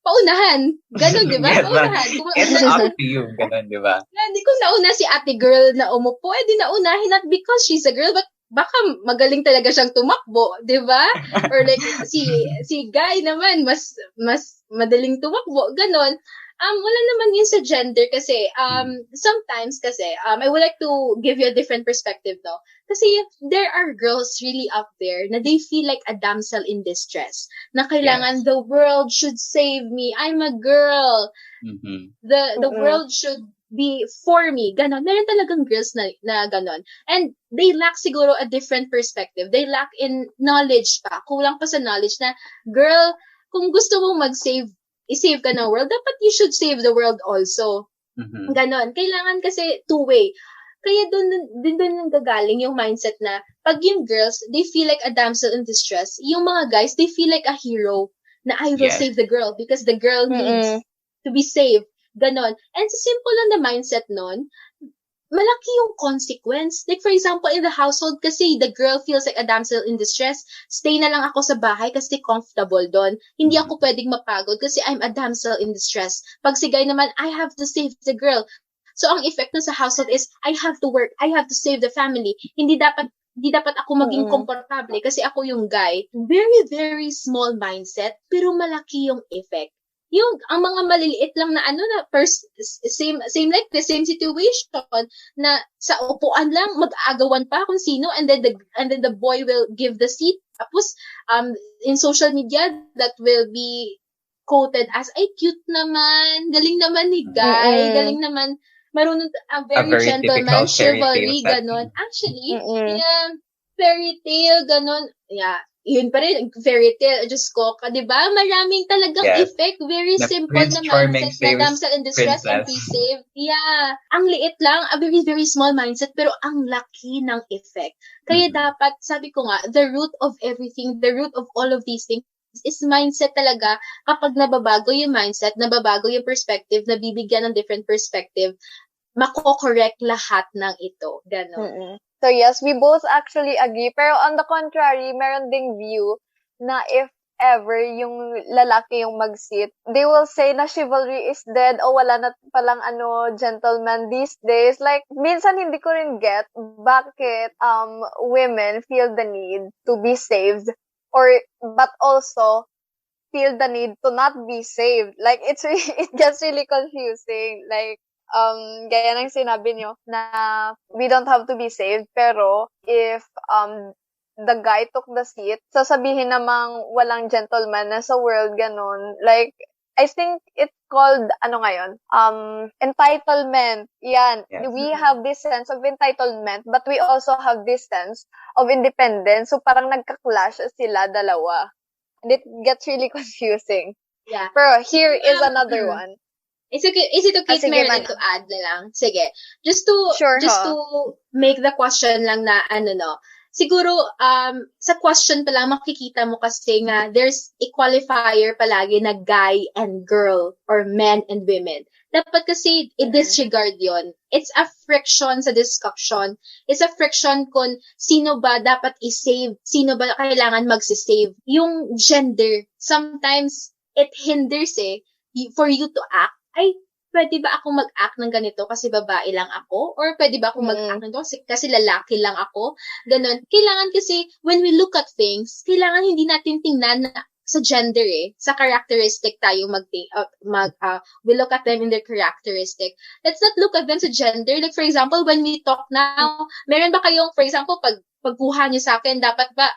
paunahan. Ganon, diba? Paunahan. It's up to you. Ganon, diba? Hindi kung nauna si ate girl na umupo, di naunahin, not because she's a girl, but baka magaling talaga siyang tumakbo, di ba? Or like, si guy naman, mas madaling tumakbo, ganon. Wala naman yun sa gender kasi, sometimes kasi, I would like to give you a different perspective, no? Kasi there are girls really out there na they feel like a damsel in distress. Na kailangan the world should save me. I'm a girl. The world should be for me. Ganon. Meron talagang girls na ganon. And they lack siguro a different perspective. They lack in knowledge pa. Kulang pa sa knowledge na, girl, kung gusto mong i-save ka ng world, dapat you should save the world also. Ganon. Kailangan kasi two-way. Kaya doon nanggagaling yung mindset na pag yung girls, they feel like a damsel in distress. Yung mga guys, they feel like a hero na I will save the girl because the girl needs to be saved. Ganon. And sa simple lang na mindset nun, malaki yung consequence. Like, for example, in the household, kasi the girl feels like a damsel in distress, stay na lang ako sa bahay kasi comfortable doon. Hindi ako pwedeng mapagod kasi I'm a damsel in distress. Pag si guy naman, I have to save the girl. So, ang effect nun sa household is, I have to work, I have to save the family. Hindi dapat ako maging komportable kasi ako yung guy. Very, very small mindset, pero malaki yung effect. Yung ang mga maliliit lang na same like the same situation na sa upuan lang mag-aagawan pa kung sino and then the boy will give the seat, tapos in social media that will be quoted as ay cute naman, galing naman ni guy, galing naman, marunong very gentleman, chivalry, ganon. Actually, fairy tale, ganon. Yeah, yun pa rin, fairy tale, Diyos ko, diba? Maraming talagang effect, very simple na mindset na damsel in distress and be saved. Yeah, ang liit lang, a very, very small mindset, pero ang laki ng effect. Kaya dapat, sabi ko nga, the root of everything, the root of all of these things, is mindset talaga. Kapag nababago yung mindset, nababago yung perspective, nabibigyan ng different perspective, mako-correct lahat ng ito. Ganon. So yes, we both actually agree. Pero on the contrary, meron ding view na if ever yung lalaki yung mag-sit, they will say na chivalry is dead o wala na palang gentleman these days. Like, minsan hindi ko rin get bakit women feel the need to be saved but also feel the need to not be saved. Like, it gets really confusing. Like, gaya ng sinabi nyo na we don't have to be saved, pero if the guy took the seat, sasabihin namang walang gentleman na sa world, ganun. Like, I think it's called, entitlement. Yan. Yes. We have this sense of entitlement, but we also have this sense of independence. So, parang nagka-clash sila dalawa. And it gets really confusing. Yeah. Pero here is another one. Is it okay meron to add na lang? Sige. Just to make the question lang na siguro sa question pa lang makikita mo kasi nga there's a qualifier palagi na guy and girl or men and women. Dapat kasi i-disregard yon. It's a friction sa discussion. It's a friction kung sino ba dapat i-save, sino ba kailangan mag-save. Yung gender, sometimes it hinders for you to act. Ay, pwede ba ako mag-act ng ganito kasi babae lang ako? Or pwede ba ako mag-act ng ganito kasi lalaki lang ako? Ganon. Kailangan kasi, when we look at things, kailangan hindi natin tingnan na sa gender sa characteristic tayo we look at them in their characteristic. Let's not look at them sa gender. Like, for example, when we talk now, meron ba kayong, for example, pagkuha niyo sa akin, dapat ba,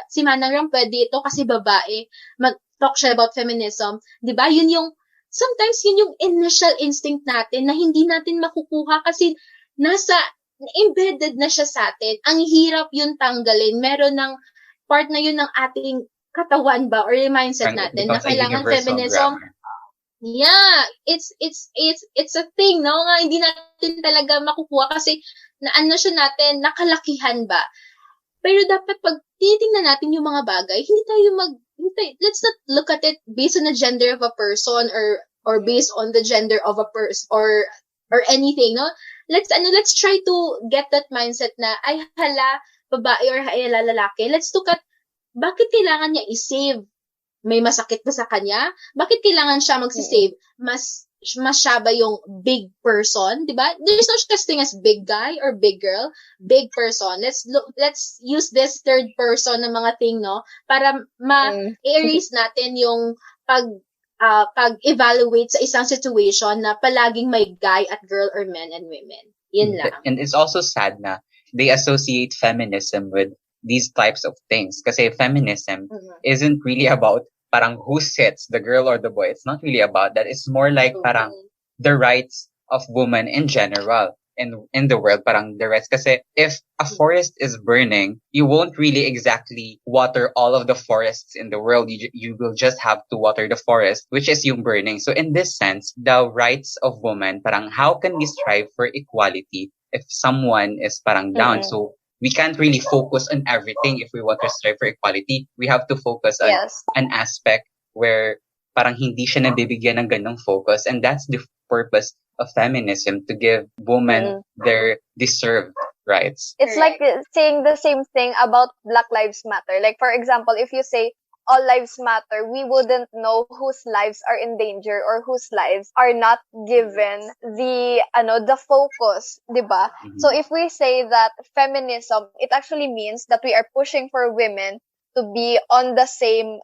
si Manang Ram pwede ito kasi babae, mag-talk siya about feminism. Diba? Sometimes yun yung initial instinct natin na hindi natin makukuha kasi embedded na siya sa atin. Ang hirap yun tanggalin. Meron ng part na yun ng ating katawan ba or yung mindset natin na kailangan feminism. Yeah, it's a thing, no? Nga hindi natin talaga makukuha kasi siya natin, nakalakihan ba? Pero dapat pag tinitingnan natin yung mga bagay, let's not look at it based on the gender of a person or based on the gender of a person or anything, no? Let's try to get that mindset na ay babae or lalaki. Let's look at bakit kailangan niya i-save? May masakit ba sa kanya? Bakit kailangan siya mag-save? Mas siya ba yung big person, 'di ba? There's no such thing as big guy or big girl, big person. Let's use this third person na mga thing, no, para ma-erase natin yung pag-evaluate sa isang situation na palaging may guy at girl or men and women. Yun lang. And it's also sad na they associate feminism with these types of things. Kasi feminism isn't really about parang who sits, the girl or the boy. It's not really about that. It's more like parang the rights of women in general in the world, parang the rights. Kasi if a forest is burning, you won't really exactly water all of the forests in the world. You will just have to water the forest, which is yung burning. So in this sense, the rights of women, parang how can we strive for equality if someone is parang down? So we can't really focus on everything if we want to strive for equality. We have to focus on an aspect where parang hindi siya nabibigyan ng ganong focus. And that's the purpose of feminism, to give women their deserved rights. It's like saying the same thing about Black Lives Matter. Like, for example, if you say all lives matter, we wouldn't know whose lives are in danger or whose lives are not given the focus, diba? So if we say that feminism, it actually means that we are pushing for women to be on the same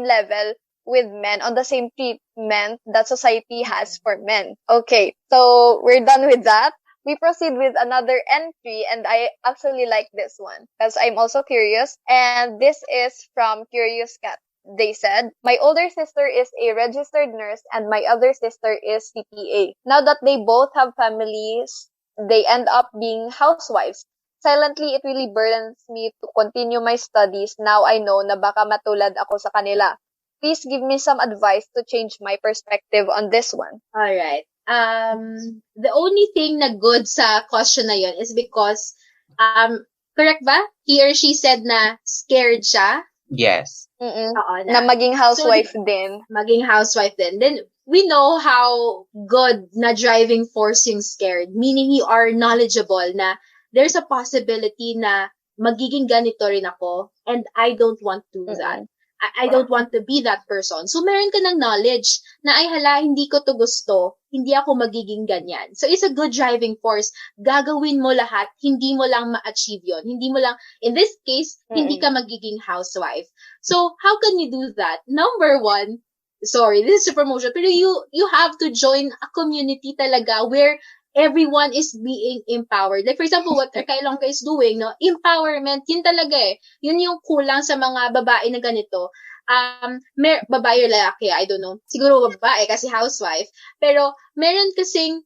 level with men, on the same treatment that society has for men. Okay, so we're done with that. We proceed with another entry, and I actually like this one because I'm also curious. And this is from Curious Cat. They said, my older sister is a registered nurse and my other sister is CPA. Now that they both have families, they end up being housewives. Silently, it really burdens me to continue my studies. Now I know na baka matulad ako sa kanila. Please give me some advice to change my perspective on this one. Alright. The only thing na good sa question na yun is because, correct ba? He or she said na scared siya. Yes. Oo, na maging housewife din. Maging housewife din. Then, we know how good na driving force yung scared. Meaning you are knowledgeable na there's a possibility na magiging ganito rin ako and I don't want to do that. I don't want to be that person. So, meron ka ng knowledge na ay hala, hindi ko to gusto, hindi ako magiging ganyan. So, it's a good driving force. Gagawin mo lahat, hindi mo lang ma-achieve yun. Hindi mo lang, in this case, hindi ka magiging housewife. So, how can you do that? Number one, sorry, this is a promotion, pero you have to join a community talaga where everyone is being empowered. Like, for example, what Ka-Ilongga is doing, no? Empowerment, yun talaga eh. Yun yung kulang sa mga babae na ganito. Babae or lalaki, I don't know. Siguro babae kasi housewife. Pero, meron kasing,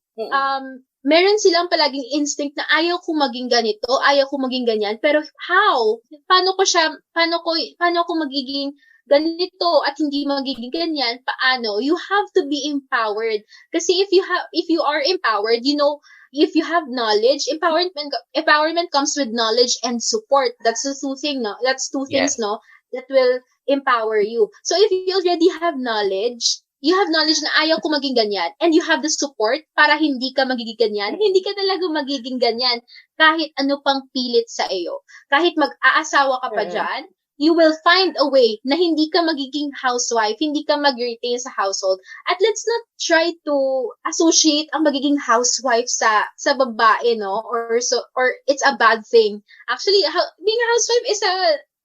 meron silang palaging instinct na ayaw ko maging ganito, ayaw ko maging ganyan. Pero, how? Paano ko magiging ganito at hindi magiging ganyan? Paano? You have to be empowered. Kasi if you are empowered, you know, if you have knowledge, empowerment comes with knowledge and support. That's the two things, no? That's two things, no? That will empower you. So if you already have knowledge na ayaw ko maging ganyan, and you have the support para hindi ka magiging ganyan, hindi ka talaga magiging ganyan kahit ano pang pilit sa iyo. Kahit mag-aasawa ka pa dyan, you will find a way na hindi ka magiging housewife, hindi ka mag-retain sa household. At let's not try to associate ang magiging housewife sa babae, no? Or it's a bad thing. Actually, being a housewife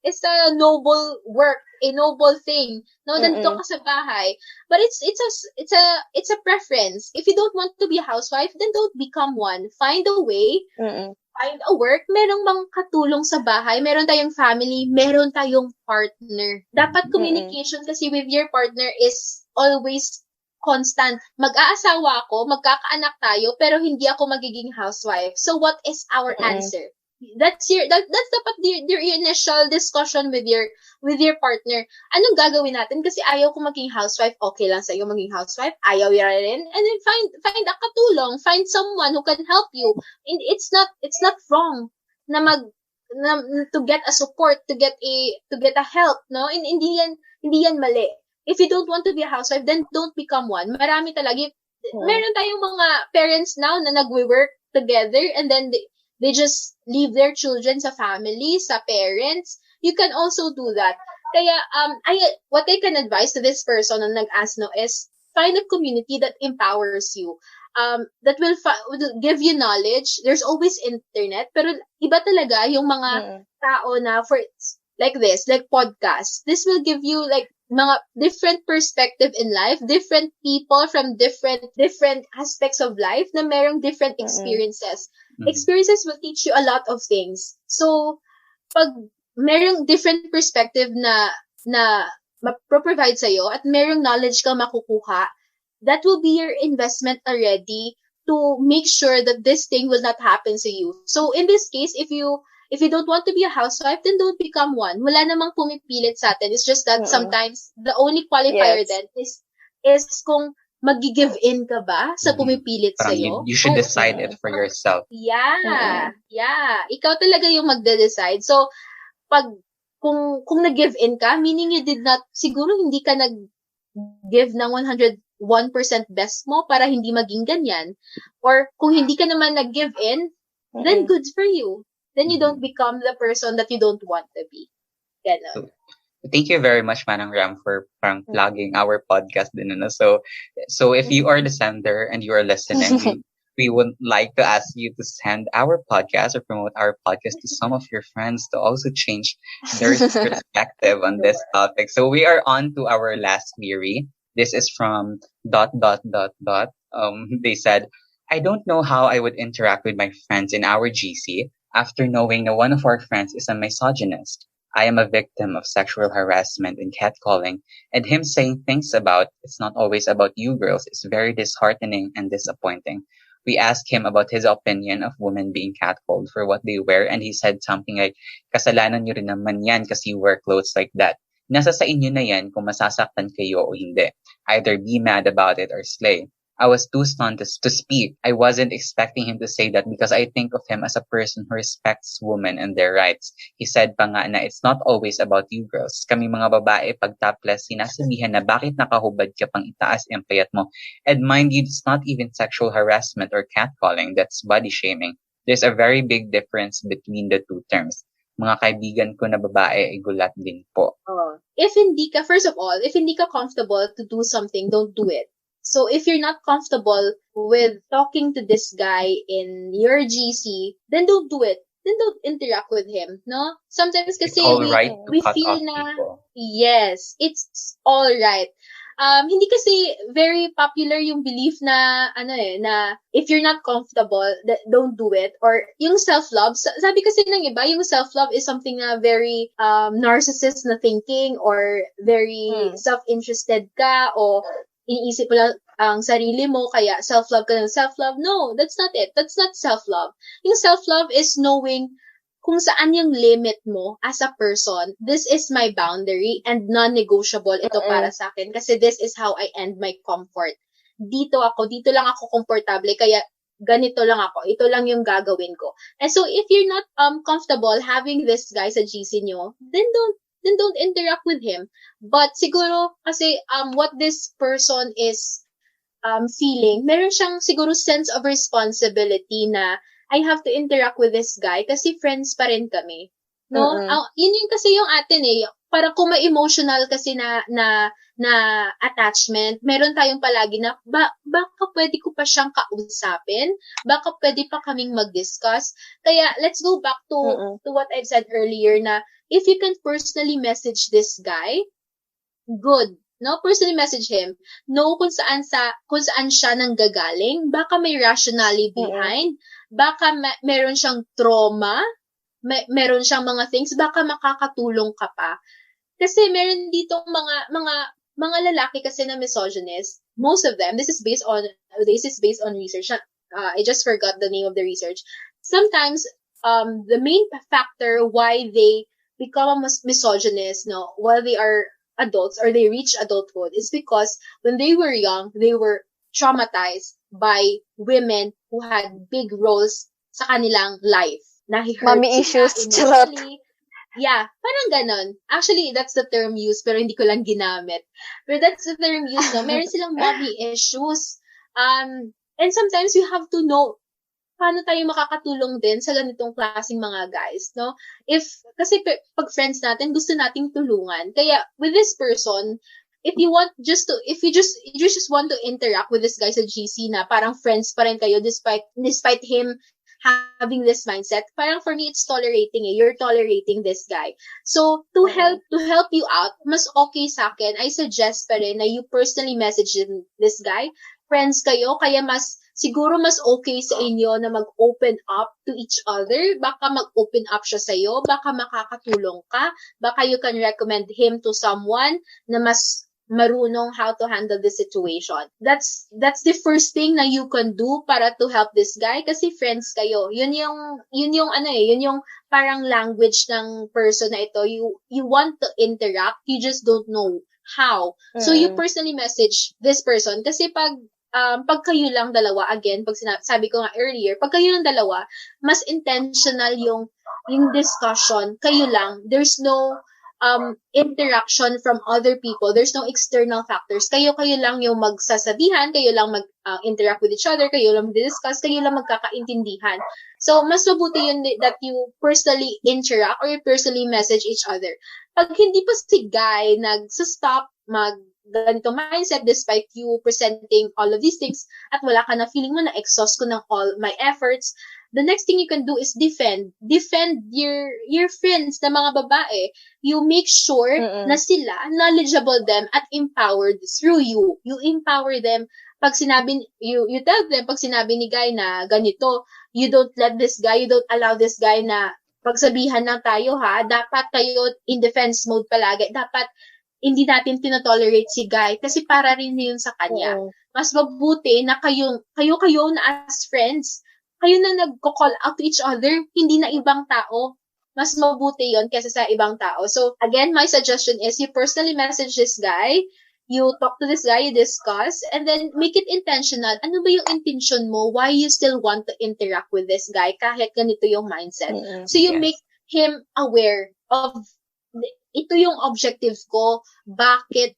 is a noble work, a noble thing. No, nandito ka sa bahay. But it's a preference. If you don't want to be a housewife, then don't become one. Find a way. Find a work, merong mga katulong sa bahay, meron tayong family, meron tayong partner. Dapat communication kasi with your partner is always constant. Mag-aasawa ako, magkakaanak tayo, pero hindi ako magiging housewife. So what is our answer? That's dapat your initial discussion with your partner. Anong gagawin natin? Kasi ayaw ko maging housewife, okay lang sa iyo maging housewife, ayaw rin. And then find a katulong, find someone who can help you. And it's not wrong na to get a support, to get a help, no? And hindi yan mali. If you don't want to be a housewife, then don't become one. Marami talaga. Meron tayong mga parents now na nagwe-work together and then they just leave their children sa family, sa parents. You can also do that. Kaya, what I can advise to this person na nag-ask no is find a community that empowers you. That will give you knowledge. There's always internet, pero iba talaga yung mga tao na for like this, like podcast. This will give you like mga different perspective in life, different people from different aspects of life na merong different experiences. Experiences will teach you a lot of things. So, pag merong different perspective na ma-provide sa'yo at merong knowledge kang makukuha, that will be your investment already to make sure that this thing will not happen to you. So, in this case, if you don't want to be a housewife, then don't become one. Wala namang pumipilit sa atin. It's just that sometimes the only qualifier then is kung mag-give in ka ba sa pumipilit Parang sa'yo. you should decide it for yourself. Yeah. Ikaw talaga yung magde-decide. So, kung nag-give in ka, meaning you did not, siguro hindi ka nag-give ng 101% best mo para hindi maging ganyan. Or kung hindi ka naman nag-give in, then good for you. Then you don't become the person that you don't want to be. Ganon. Thank you very much, Manang Ram, for parang plugging our podcast din. Ano? So if you are the sender and you are listening, we would like to ask you to send our podcast or promote our podcast to some of your friends to also change their perspective on this topic. So we are on to our last query. This is from ... They said, I don't know how I would interact with my friends in our GC after knowing that one of our friends is a misogynist. I am a victim of sexual harassment and catcalling, and him saying things about it's not always about you girls is very disheartening and disappointing. We asked him about his opinion of women being catcalled for what they wear, and he said something like, kasalanan nyo rin naman yan kasi you wear clothes like that. Nasa sa inyo na yan kung masasaktan kayo o hindi. Either be mad about it or slay. I was too stunned to speak. I wasn't expecting him to say that because I think of him as a person who respects women and their rights. He said pa nga na it's not always about you girls. Kami mga babae, pag topless, sinasabihan na bakit nakahubad ka pang itaas ang payat mo. And mind you, it's not even sexual harassment or catcalling. That's body shaming. There's a very big difference between the two terms. Mga kaibigan ko na babae ay gulat din po. First of all, if hindi ka comfortable to do something, don't do it. So if you're not comfortable with talking to this guy in your GC, then don't do it. Then don't interact with him, no? Sometimes kasi we feel na people. Yes, it's all right. Hindi kasi very popular yung belief na na if you're not comfortable, don't do it. Or yung self-love, sabi kasi ng iba, yung self-love is something na very narcissist na thinking or very self-interested ka o iniisip mo lang ang sarili mo, kaya self-love ka ng self-love. No, that's not it. That's not self-love. Yung self-love is knowing kung saan yung limit mo as a person. This is my boundary and non-negotiable ito para sa akin kasi this is how I end my comfort. Dito lang ako komportable, kaya ganito lang ako. Ito lang yung gagawin ko. And so if you're not comfortable having this guy sa GC nyo, then don't interact with him. But siguro, kasi what this person is feeling, meron siyang siguro sense of responsibility na I have to interact with this guy kasi friends pa rin kami. No? Yun yung kasi yung atin Parang kung may emotional kasi na attachment, meron tayong palagi na, baka pwede ko pa siyang kausapin? Baka pwede pa kaming mag-discuss? Kaya, let's go back to what I've said earlier na, if you can personally message this guy, good. No, personally message him. Know kung saan siya nanggagaling. Baka may rationale behind. Baka meron siyang trauma. Meron siyang mga things. Baka makakatulong ka pa. Kasi meron ditong mga lalaki kasi na misogynist. Most of them, this is based on research. I just forgot the name of the research. Sometimes, the main factor why they become a misogynist, while they are adults or they reach adulthood is because when they were young, they were traumatized by women who had big roles sa kanilang life. Mommy issues, emotionally. Yeah, parang ganon. Actually, that's the term used, pero hindi ko lang ginamit. But that's the term used, no? Meron silang mommy issues. And sometimes you have to know paano tayo makakatulong din sa ganitong klaseng mga guys, no? Kasi pag friends natin, gusto nating tulungan. Kaya, with this person, if you just want to interact with this guy sa GC na parang friends pa rin kayo despite him having this mindset, parang for me, it's tolerating eh. You're tolerating this guy. So, to help you out, mas okay sa akin, I suggest pa rin na you personally message this guy. Friends kayo, kaya siguro mas okay sa inyo na mag-open up to each other. Baka mag-open up siya sa'yo, baka makakatulong ka, baka you can recommend him to someone na mas marunong how to handle the situation. That's the first thing na you can do para to help this guy kasi friends kayo. Yun yung parang language ng person na ito. You want to interact, you just don't know how. So you personally message this person kasi pag kayo lang dalawa, again, sabi ko nga earlier, pag kayo lang dalawa, mas intentional yung discussion, kayo lang. There's no interaction from other people. There's no external factors. Kayo lang yung magsasabihan, kayo lang mag-interact with each other, kayo lang mag-discuss, kayo lang magkakaintindihan. So, mas mabuti yun that you personally interact or you personally message each other. Pag hindi pa si guy nagsa-stop ganitong mindset despite you presenting all of these things at wala ka na feeling mo na exhaust ko ng all my efforts, the next thing you can do is defend your friends na mga babae. You make sure na sila knowledgeable them at empowered through you. You empower them. Pag you tell them, pag sinabi ni guy na ganito, you don't allow this guy na pagsabihan lang tayo ha, dapat tayo in defense mode palagi. Dapat hindi natin tinotolerate si guy kasi para rin yun sa kanya. Mas mabuti na kayo na as friends, kayo na nagko-call out to each other, hindi na ibang tao. Mas mabuti yon kaysa sa ibang tao. So, again, my suggestion is you personally message this guy, you talk to this guy, you discuss, and then make it intentional. Ano ba yung intention mo? Why you still want to interact with this guy kahit ganito yung mindset? So, you make him aware of ito yung objective ko, bakit,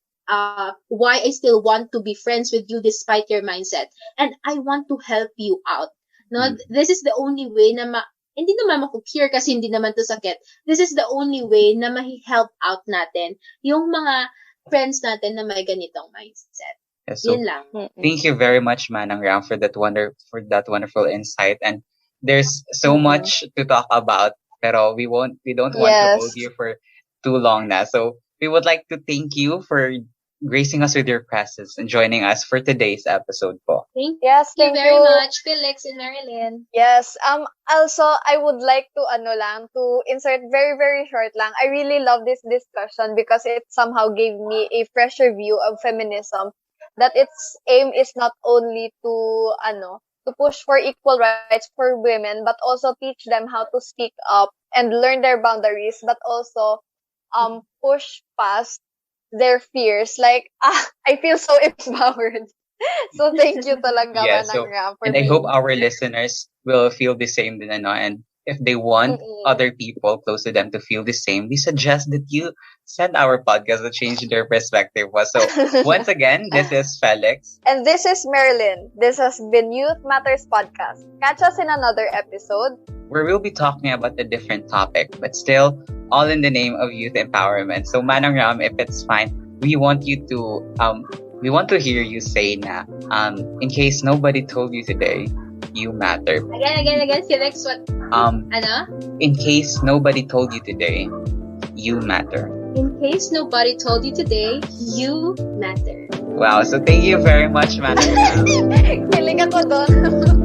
why I still want to be friends with you despite your mindset. And I want to help you out. No, this is the only way na hindi naman maku-cure kasi hindi naman to sakit. This is the only way na ma-help out natin yung mga friends natin na may ganitong mindset. Yes, so yun lang. Thank you very much, Manang Ram, for that wonderful insight. And there's so much to talk about, pero we don't want to hold you for too long na. So we would like to thank you for gracing us with your presence and joining us for today's episode po. Thank you very much, Felix and Marilyn. Yes. Also, I would like to to insert very, very short lang. I really love this discussion because it somehow gave me a fresher view of feminism. That its aim is not only to push for equal rights for women, but also teach them how to speak up and learn their boundaries, but also push past their fears. Like, I feel so empowered. So thank you talaga, Manang Ram, for and I hope our listeners will feel the same din, and if they want other people close to them to feel the same, we suggest that you send our podcast to change their perspective. So once again, this is Felix. And this is Marilyn. This has been Youth Matters Podcast. Catch us in another episode where we'll be talking about a different topic, but still all in the name of youth empowerment. So Manang Ram, if it's fine, we want to hear you say na, in case nobody told you today, you matter. Again, Felix, what? In case nobody told you today, you matter. In case nobody told you today, you matter. Wow, so thank you very much, Manang Ram. Kilig ako doon.